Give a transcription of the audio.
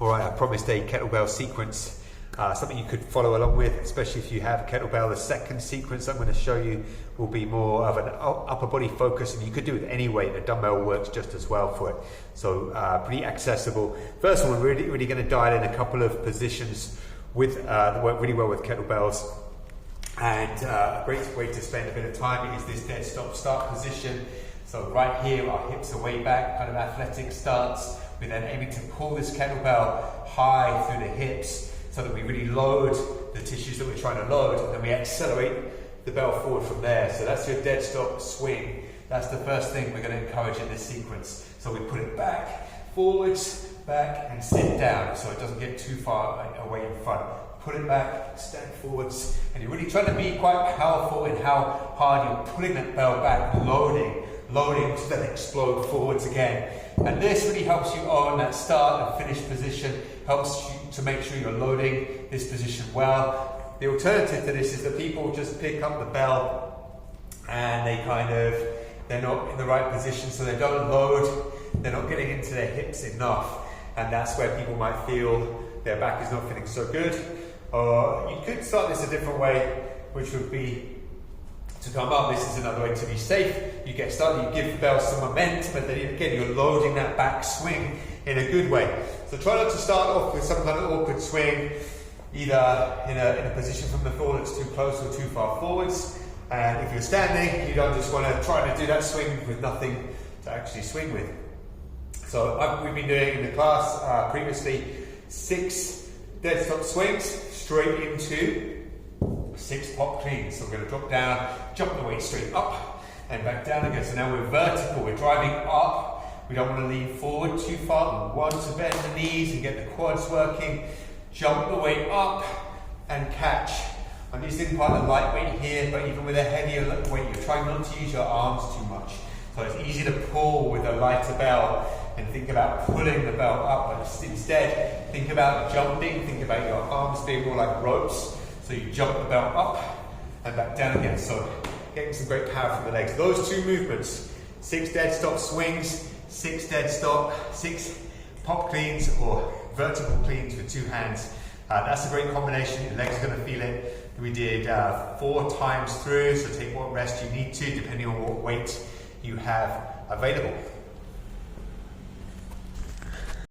Alright, I promised a kettlebell sequence, something you could follow along with, especially if you have a kettlebell. The second sequence I'm going to show you will be more of an upper body focus, and you could do it any weight. A dumbbell works just as well for it. So pretty accessible. First one, we're really going to dial in a couple of positions with that work really well with kettlebells. And a great way to spend a bit of time is this dead stop start position. So right here, our hips are way back, kind of athletic stance. We're then aiming to pull this kettlebell high through the hips so that we really load the tissues that we're trying to load, and then we accelerate the bell forward from there. So that's your dead stop swing. That's the first thing we're going to encourage in this sequence. So we put it back, forwards, back, and sit down so it doesn't get too far away in front. Put it back, stand forwards, and you're really trying to be quite powerful in how hard you're pulling that bell back, loading to then explode forwards again. And this really helps you own that start and finish position, helps you to make sure you're loading this position well. The alternative to this is that people just pick up the bell and they're not in the right position, so they don't load, they're not getting into their hips enough, and that's where people might feel their back is not feeling so good. You could start this a different way, which would be to come up. This is another way to be safe. You get started, you give the bell some momentum, but then again you're loading that back swing in a good way. So try not to start off with some kind of awkward swing, either in a position from the floor that's too close or too far forwards. And if you're standing, you don't just want to try to do that swing with nothing to actually swing with. So we've been doing in the class previously 6 dead stop swings straight into 6 pop cleans. So we're going to drop down, jump the weight straight up and back down again. So now we're vertical, we're driving up. We don't want to lean forward too far. We want to bend the knees and get the quads working. Jump the weight up and catch. I'm using quite a light weight here, but even with a heavier weight, you're trying not to use your arms too much. So it's easy to pull with a lighter bell and think about pulling the bell up, but instead think about jumping, think about your arms being more like ropes. So you jump the bell up and back down again. So getting some great power from the legs. Those 2 movements, 6 dead stop swings, 6 dead stop, 6 pop cleans or vertical cleans with 2 hands. That's a great combination. Your legs are going to feel it. We did 4 times through, so take what rest you need to depending on what weight you have available.